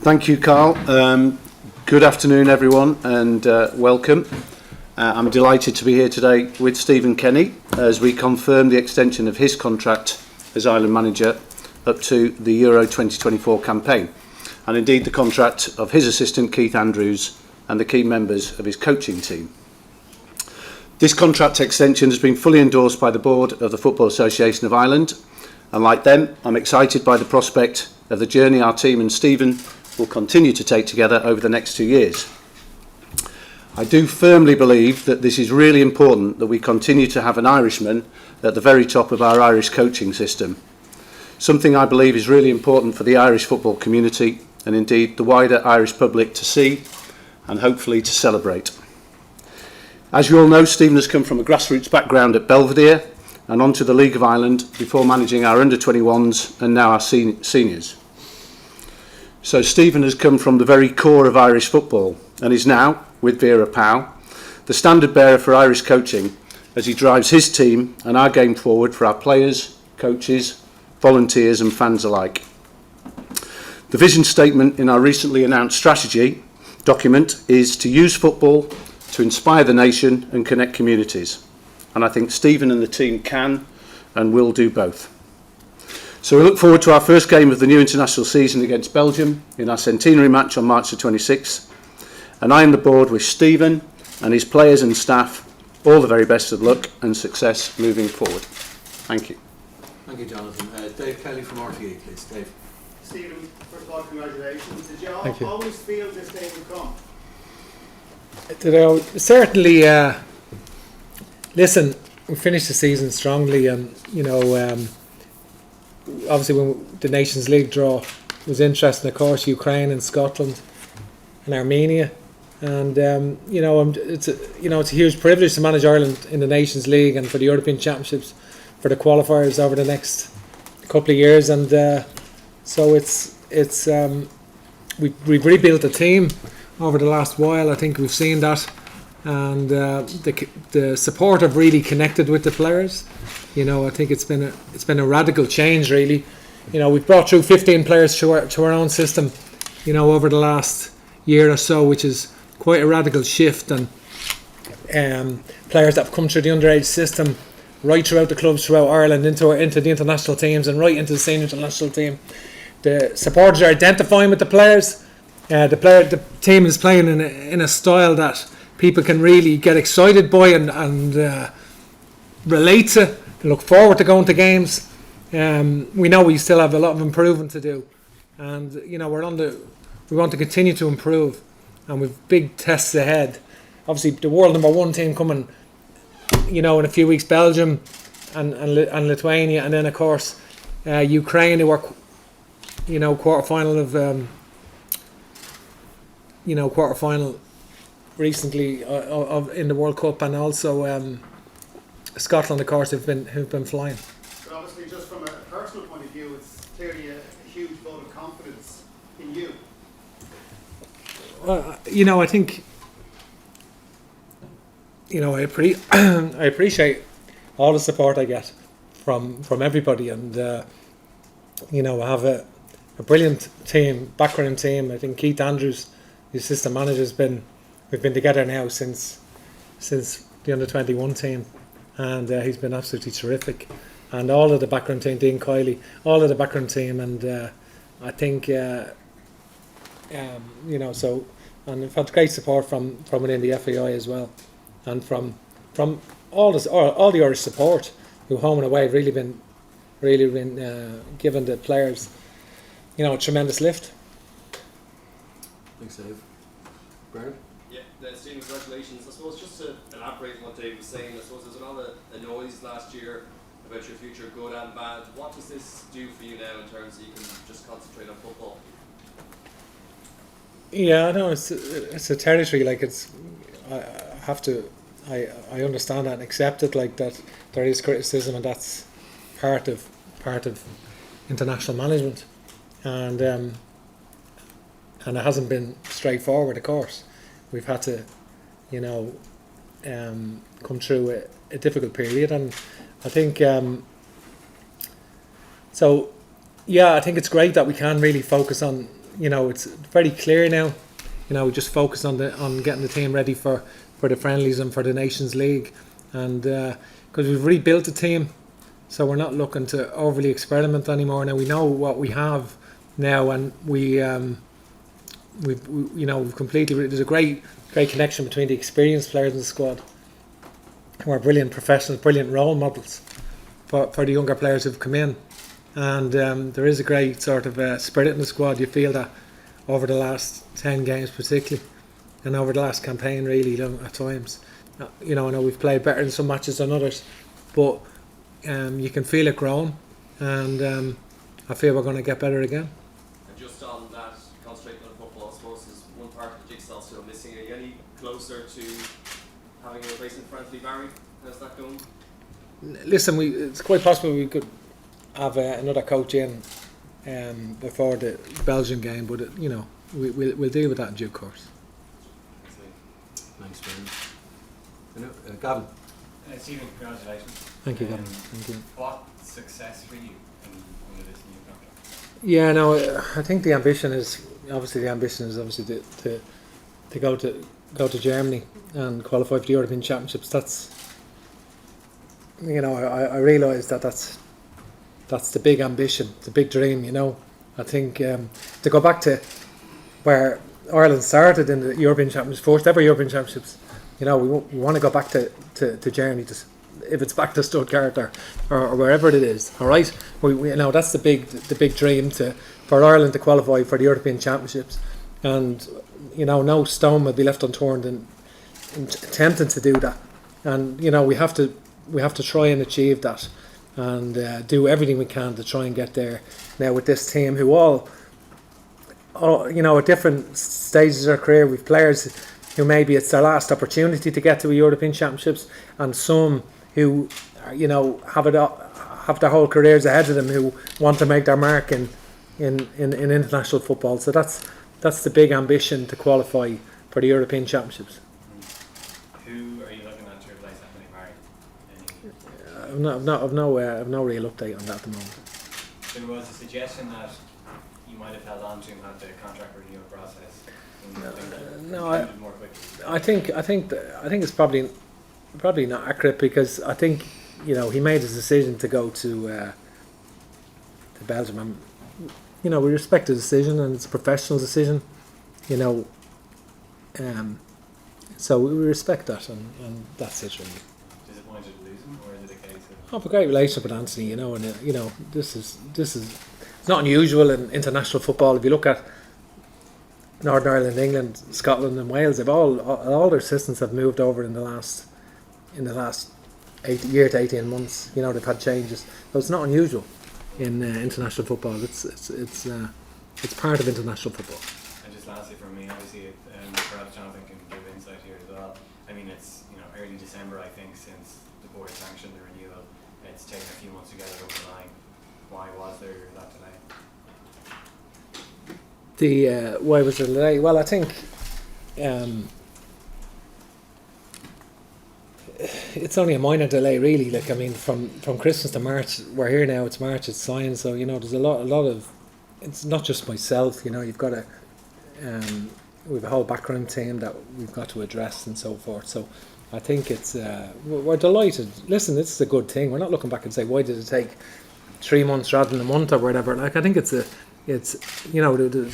Thank you, Carl. Good afternoon, everyone, and welcome. I'm delighted to be here today with Stephen Kenny as we confirm the extension of his contract as Ireland manager up to the Euro 2024 campaign, and indeed the contract of his assistant Keith Andrews and the key members of his coaching team. This contract extension has been fully endorsed by the board of the Football Association of Ireland, and like them, I'm excited by the prospect of the journey our team and Stephen will continue to take together over the next 2 years. I do firmly believe that this is really important, that we continue to have an Irishman at the very top of our Irish coaching system. Something I believe is really important for the Irish football community and indeed the wider Irish public to see and hopefully to celebrate. As you all know, Stephen has come from a grassroots background at Belvedere and onto the League of Ireland before managing our under-21s and now our seniors. So Stephen has come from the very core of Irish football and is now, with Vera Powell, the standard bearer for Irish coaching as he drives his team and our game forward for our players, coaches, volunteers and fans alike. The vision statement in our recently announced strategy document is to use football to inspire the nation and connect communities. And I think Stephen and the team can and will do both. So we look forward to our first game of the new international season against Belgium in our centenary match on March the 26th. And I and the board wish Stephen and his players and staff all the very best of luck and success moving forward. Thank you. Thank you, Jonathan. Dave Kelly from RTE, please. Dave. Stephen, first of all, congratulations. Did you always feel this day would come? Certainly, listen, we finished the season strongly and, obviously when the Nations League draw was interesting, of course, Ukraine and Scotland and Armenia, and it's a huge privilege to manage Ireland in the Nations League and for the European Championships for the qualifiers over the next couple of years, and so we've rebuilt the team over the last while. I think we've seen that, and the support have really connected with the players. I think it's been a radical change, really. We've brought through 15 players to our own system, over the last year or so, which is quite a radical shift. And players that have come through the underage system, right throughout the clubs throughout Ireland, into the international teams and right into the senior international team. The supporters are identifying with the players. The team is playing in a style that people can really get excited by and relate to. Look forward to going to games. We know we still have a lot of improvement to do, and we want to continue to improve, and we've big tests ahead. Obviously, the world number one team coming, in a few weeks, Belgium and Lithuania, and then of course Ukraine, who are quarterfinal recently in the World Cup, and also Scotland, of course, who've been flying. But obviously, just from a personal point of view, it's clearly a huge vote of confidence in you. I think, I appreciate all the support I get from everybody, and I have a brilliant team, background team. I think Keith Andrews, the assistant manager, we've been together now since the under-21 team. And he's been absolutely terrific, and all of the background team, Dean Kiley, all of the background team, and I think so, and we've had great support from within the FAI as well, and from all the Irish support, who home and away have really been giving the players a tremendous lift. Thanks, Dave. Brian? Stephen, congratulations. I suppose just to elaborate on what Dave was saying, I suppose there's a lot of noise last year about your future, good and bad. What does this do for you now in terms of you can just concentrate on football? Yeah, no, it's a territory, I understand that and accept it, that there is criticism, and that's part of international management, and it hasn't been straightforward, of course. We've had to, come through a difficult period, and I think I think it's great that we can really focus on it's very clear now. We just focus on getting the team ready for the friendlies and for the Nations League, and because we've rebuilt the team, so we're not looking to overly experiment anymore. Now we know what we have now, and we've completely. There's a great connection between the experienced players in the squad, who are brilliant professionals, brilliant role models for the younger players who've come in, and there is a great sort of spirit in the squad. You feel that over the last 10 games particularly, and over the last campaign really at times. I know we've played better in some matches than others, but you can feel it growing, and I feel we're going to get better again. And just on that, concentrating on football, I suppose, is one part of the jigsaw still missing. Are you any closer to having a replacement for Anthony Barry? How's that going? Listen, it's quite possible we could have another coach in before the Belgian game, but we'll deal with that in due course. Thanks, Ben. Gavin. Stephen, congratulations. Thank you, Gavin. Thank you. What success for you under this new contract? Yeah, no, I think the ambition is obviously to go to Germany and qualify for the European Championships. That's I realise that's the big ambition, the big dream. I think to go back to where Ireland started in the European Championships, first ever European Championships. We want to go back to Germany, if it's back to Stuttgart or wherever it is. All right, we that's the big dream for Ireland to qualify for the European Championships, and no stone will be left unturned in attempting to do that, and we have to try and achieve that, and do everything we can to try and get there. Now with this team, who all at different stages of their career, we've players who maybe it's their last opportunity to get to a European Championships, and some who have their whole careers ahead of them, who want to make their mark in international football. So that's the big ambition, to qualify for the European Championships. Who are you looking at to replace Anthony Barry? I've no real update on that at the moment. There was a suggestion that you might have held on to him at the contract renewal process. No, I think it's probably not accurate, because I think he made his decision to go to Belgium, and we respect the decision, and it's a professional decision, so we respect that, and that's it really. Disappointed to lose him, or is it a case of? I have a great relationship with Anthony, and this is it's not unusual in international football. If you look at Northern Ireland, England, Scotland and Wales, they've all their systems have moved over in the last 8 year to 18 months. They've had changes, so it's not unusual in international football. It's part of international football. And just lastly from me, obviously, perhaps Jonathan can give insight here as well. I mean, it's early December, I think, since the board sanctioned the renewal. It's taken a few months to get it over the line. Why was there that delay? Why was there a delay? Well, I think it's only a minor delay, really. From Christmas to March, we're here now. It's March, it's signed. So there's a lot of. It's not just myself. You've got we have a whole background team that we've got to address and so forth. So I think it's we're delighted. Listen, this is a good thing. We're not looking back and say, why did it take 3 months rather than a month or whatever. I think it's the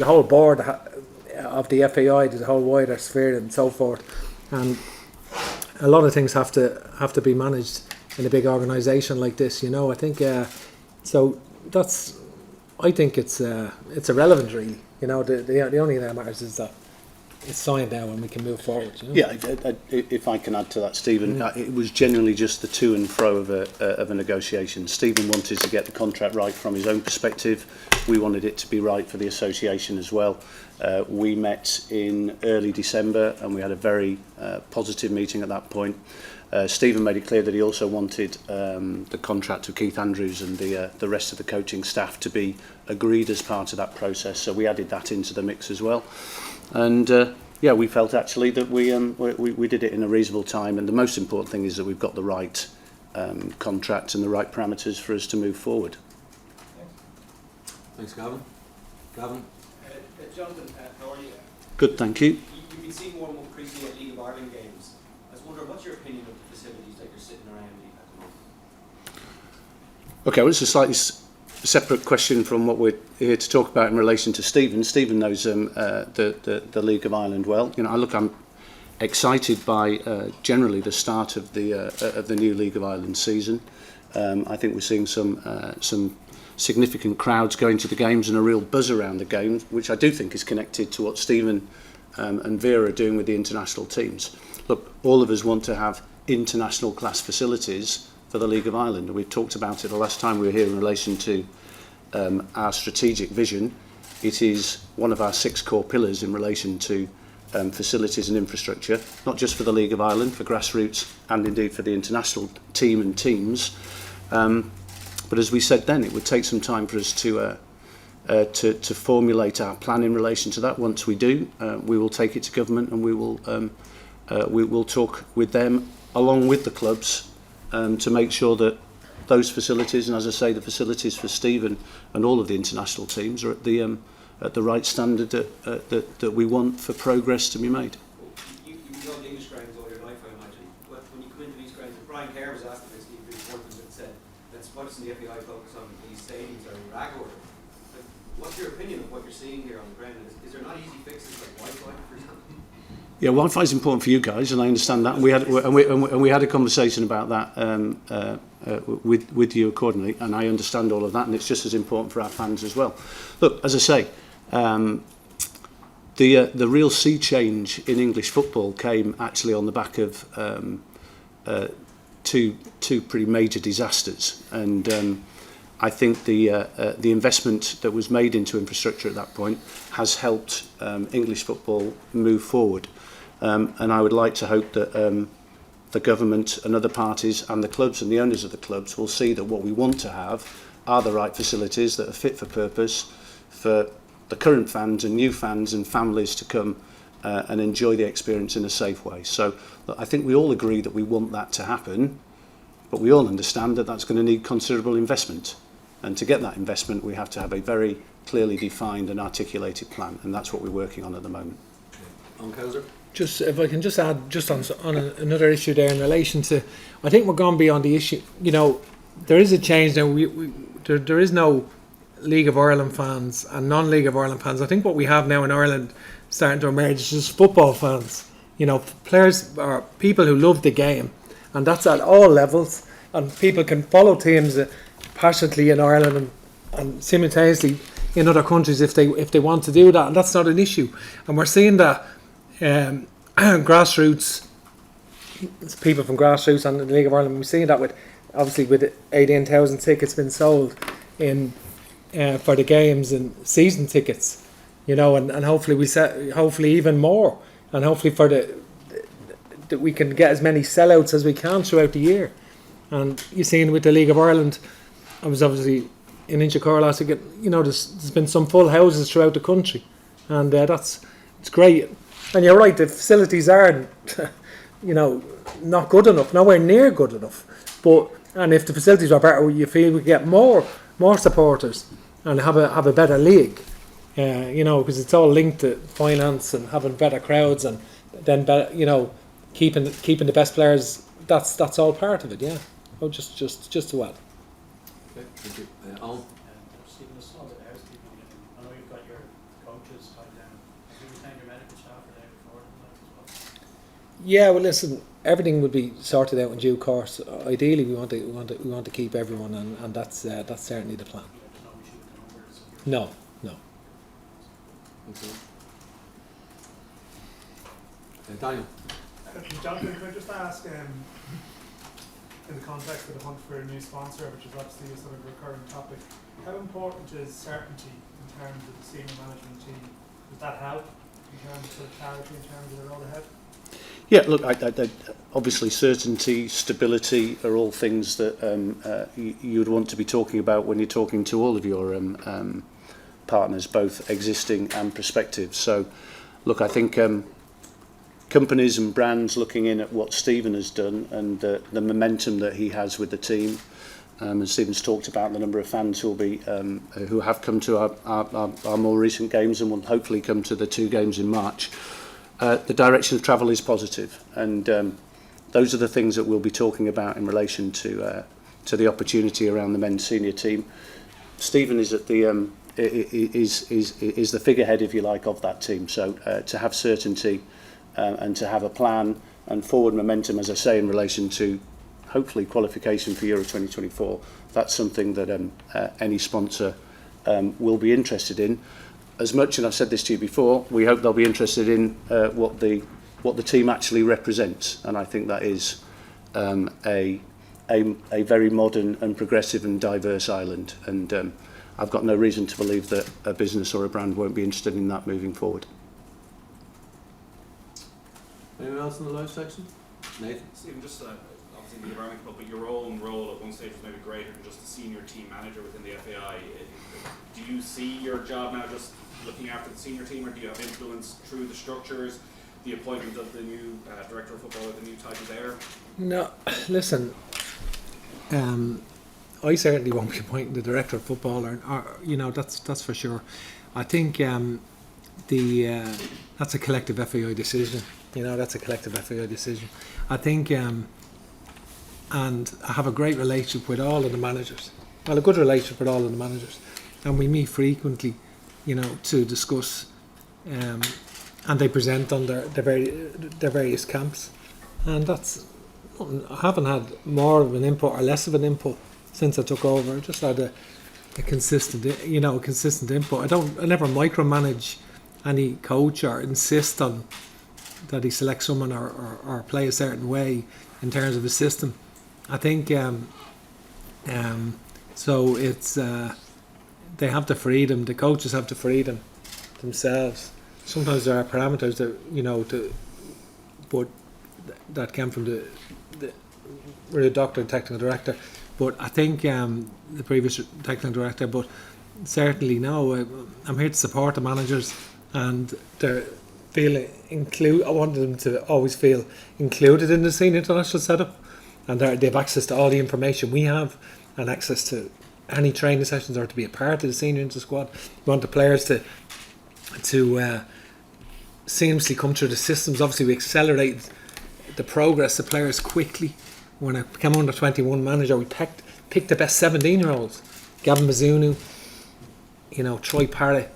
whole board of the FAI, there's a whole wider sphere and so forth, and a lot of things have to be managed in a big organisation like this. I think so. I think it's irrelevant really. The only thing that matters is that it's signed now and we can move forward. Yeah, if I can add to that, Stephen, it was generally just the to and fro of a negotiation. Stephen wanted to get the contract right from his own perspective. We wanted it to be right for the association as well. We met in early December and we had a very positive meeting at that point. Stephen made it clear that he also wanted the contract of Keith Andrews and the rest of the coaching staff to be agreed as part of that process. So we added that into the mix as well. And we felt actually that we did it in a reasonable time, and the most important thing is that we've got the right contract and the right parameters for us to move forward. Thanks, Gavin. Gavin? Jonathan, how are you? Good, thank you. You've been seeing more and more increasingly at League of Ireland games. I was wondering, what's your opinion of the facilities that you're sitting around at the moment? Okay, well, it's a slightly separate question from what we're here to talk about in relation to Stephen. Stephen knows the League of Ireland well. You know, I'm excited by generally the start of the new League of Ireland season. I think we're seeing some significant crowds going to the games and a real buzz around the games, which I do think is connected to what Stephen and Vera are doing with the international teams. Look, all of us want to have international class facilities for the League of Ireland, and we've talked about it the last time we were here in relation to our strategic vision. It is one of our 6 core pillars in relation to facilities and infrastructure, not just for the League of Ireland, for grassroots and indeed for the international team and teams. But as we said then, it would take some time for us to formulate our plan in relation to that. Once we do, we will take it to government and we will talk with them along with the clubs to make sure that those facilities, and as I say, the facilities for Stephen and all of the international teams, are at the right standard that we want for progress to be made. You've been on English grounds all your life, I imagine. But when you come into these grounds, Brian Kerr was asking this, Steve Portman said that Spurs and the FAI focus on these stadiums are in rag order. Like, what's your opinion of what you're seeing here on the ground? Is there not easy fixes like Wi-Fi, for example? Yeah, Wi-Fi is important for you guys, and I understand that. And we had a conversation about that with you accordingly, and I understand all of that, and it's just as important for our fans as well. Look, as I say, the real sea change in English football came actually on the back of two pretty major disasters, and I think the investment that was made into infrastructure at that point has helped English football move forward. And I would like to hope that the government and other parties and the clubs and the owners of the clubs will see that what we want to have are the right facilities that are fit for purpose for the current fans and new fans and families to come and enjoy the experience in a safe way. So look, I think we all agree that we want that to happen, but we all understand that that's going to need considerable investment. And to get that investment, we have to have a very clearly defined and articulated plan, and that's what we're working on at the moment. On Kaiser? Just if I can just add just on another issue there in relation to, I think we're going beyond the issue. You know, there is a change now. There is no League of Ireland fans and non-League of Ireland fans. I think what we have now in Ireland starting to emerge is just football fans. You know, players are people who love the game, and that's at all levels. And people can follow teams passionately in Ireland and simultaneously in other countries if they want to do that, and that's not an issue. And we're seeing that grassroots people from grassroots and the League of Ireland. We're seeing that with 18,000 tickets been sold in for the games and season tickets, you know, and hopefully hopefully even more, and hopefully for that we can get as many sellouts as we can throughout the year. And you're seeing with the League of Ireland, I was obviously in Inchicore last week, you know, there's been some full houses throughout the country, and it's great. And you're right, the facilities are, you know, not good enough, nowhere near good enough. And if the facilities are better, you feel we get more supporters and have a better league, you know, because it's all linked to finance and having better crowds and then better, you know, keeping the best players. That's all part of it, yeah. Oh, just to add. Okay, thank you. On? Stephen, I saw the housekeeping. I know you've got your coaches tied down. Have you retained your medical staff for there before as well? Yeah, well, listen, everything would be sorted out in due course. Ideally, we want to keep everyone, and that's certainly the plan. There's no issue with the numbers of your No. Okay. Daniel? Jonathan, can I just ask, in the context of the hunt for a new sponsor, which is obviously a sort of recurring topic, how important is certainty in terms of the senior management team? Does that help in terms of clarity, in terms of the road ahead? Yeah, look, I obviously certainty, stability are all things that you'd want to be talking about when you're talking to all of your partners, both existing and prospective. So, look, I think companies and brands looking in at what Stephen has done and the momentum that he has with the team, and Stephen's talked about the number of fans who have come to our more recent games and will hopefully come to the 2 games in March. The direction of travel is positive, and those are the things that we'll be talking about in relation to the opportunity around the men's senior team. Stephen is at the is the figurehead, if you like, of that team. So to have certainty and to have a plan and forward momentum, as I say, in relation to hopefully qualification for Euro 2024, that's something that any sponsor will be interested in. As much, and I've said this to you before, we hope they'll be interested in what the team actually represents, and I think that is a very modern and progressive and diverse island, and I've got no reason to believe that a business or a brand won't be interested in that moving forward. Anyone else in the live section? Nathan? Stephen, just obviously in the environment club, but your own role at one stage was maybe greater than just a senior team manager within the FAI. Do you see your job now just looking after the senior team, or do you have influence through the structures, the appointment of the new director of football, or the new title there? No, listen. I certainly won't be appointing the director of football, or that's for sure. I think that's a collective FAI decision. That's a collective FAI decision. I think, and I have a great relationship with all of the managers. Well, a good relationship with all of the managers, and we meet frequently, to discuss, and they present on their various camps, and that's. I haven't had more of an input or less of an input since I took over. I just had a consistent input. I never micromanage any coach or insist on that he selects someone or play a certain way in terms of a system. I think so. It's they have the freedom. The coaches have the freedom themselves. Sometimes there are parameters that but that came from the doctor and technical director. But I think the previous technical director. But certainly no. I'm here to support the managers, and they're feeling include. I want them to always feel included in the senior international setup, and they have access to all the information we have, and access to any training sessions, or to be a part of the senior inter squad. We want the players to seamlessly come through the systems. Obviously, we accelerated the progress of players quickly. When I became under 21 manager, we picked the best 17-year-olds. Gavin Mizuno, Troy Parrott,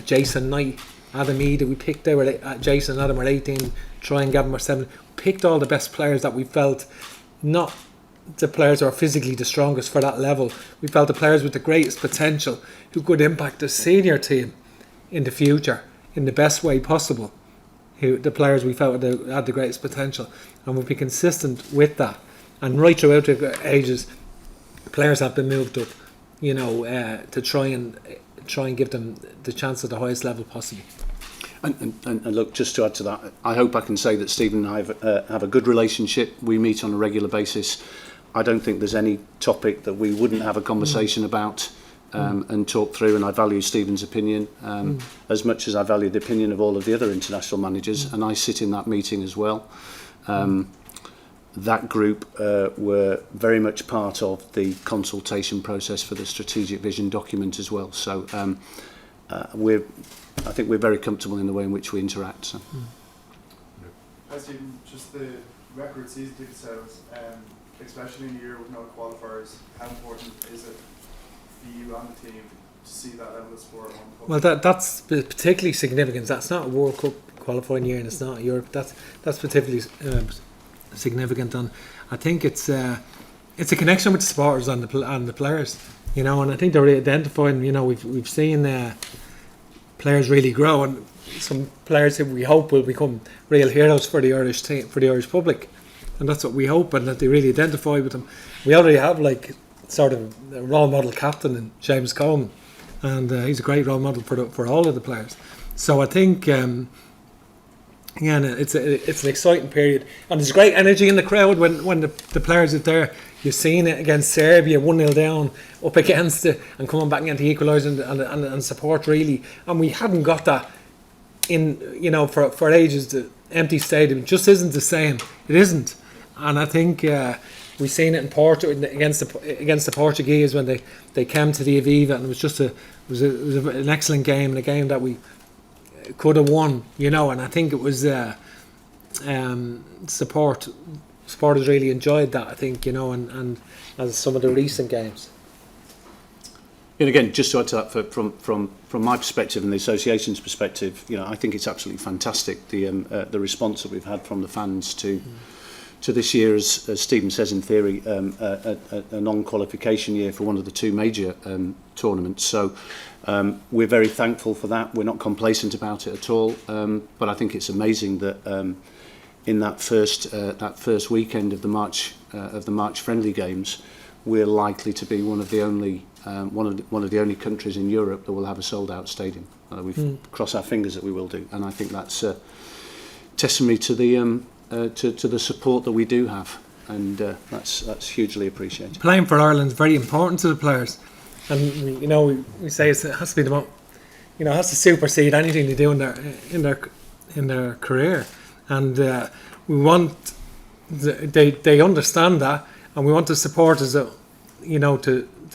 Jason Knight, Adam Ida. We picked Jason and Adam were 18, Troy and Gavin were 7. Picked all the best players that we felt, not the players who are physically the strongest for that level. We felt the players with the greatest potential who could impact the senior team in the future in the best way possible. The players we felt had the greatest potential, and we'll be consistent with that. And right throughout the ages, players have been moved up, to try and give them the chance at the highest level possible. And look, just to add to that, I hope I can say that Stephen and I have a good relationship. We meet on a regular basis. I don't think there's any topic that we wouldn't have a conversation about and talk through, and I value Stephen's opinion as much as I value the opinion of all of the other international managers, and I sit in that meeting as well. That group were very much part of the consultation process for the strategic vision document as well. So I think we're very comfortable in the way in which we interact. So. Stephen, just the record season ticket sales, especially in a year with no qualifiers, how important is it for you and the team to see that level of sport? Well, that's particularly significant. That's not a World Cup qualifying year, and it's not Europe. That's particularly significant, and I think it's a connection with the supporters and the players, and I think they're identifying. We've seen players really grow, and some players that we hope will become real heroes for the Irish team, for the Irish public, and that's what we hope, and that they really identify with them. We already have sort of a role model captain in James Coleman, and he's a great role model for all of the players. So I think it's an exciting period, and there's great energy in the crowd when the players are there. You've seen it against Serbia, 1-0 down, up against it, and coming back into equalising and support really. And we hadn't got that in for ages. The empty stadium just isn't the same. It isn't, and I think We seen it in Porto against the Portuguese when they came to the Aviva, and it was just an excellent game, and a game that we could have won, and I think it was supporters really enjoyed that, I think, and as some of the recent games. And again, just to add to that, from my perspective and the association's perspective, I think it's absolutely fantastic the response that we've had from the fans to this year, as Stephen says, in theory, a non-qualification year for one of the two major tournaments. So we're very thankful for that. We're not complacent about it at all. But I think it's amazing that in that first weekend of the March friendly games, we're likely to be one of the only countries in Europe that will have a sold-out stadium. We've crossed our fingers that we will do, and I think that's testimony to the support that we do have, and that's hugely appreciated. Playing for Ireland is very important to the players, and we say it has to be it has to supersede anything they do in their career, and we want they understand that, and we want the supporters to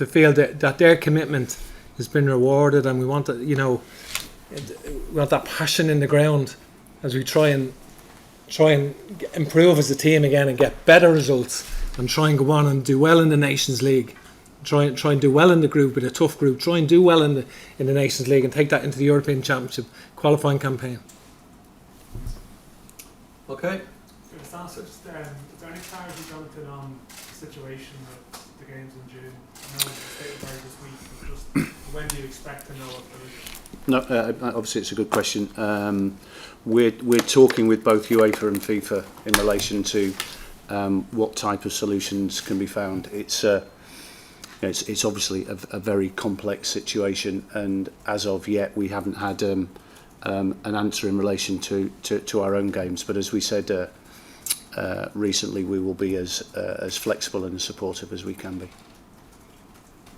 feel that their commitment has been rewarded, and we want that we want that passion in the ground as we try and improve as a team again and get better results, and try and go on and do well in the Nations League. Try and do well in the group, with a tough group. Try and do well in the Nations League and take that into the European Championship qualifying campaign. Okay. Is there any clarity, Jonathan, on the situation with the games in June? I know it's stated by this week, but just when do you expect to know if there is? No, obviously it's a good question. We're talking with both UEFA and FIFA in relation to what type of solutions can be found. It's obviously a very complex situation, and as of yet we haven't had an answer in relation to our own games. But as we said recently, we will be as flexible and as supportive as we can be.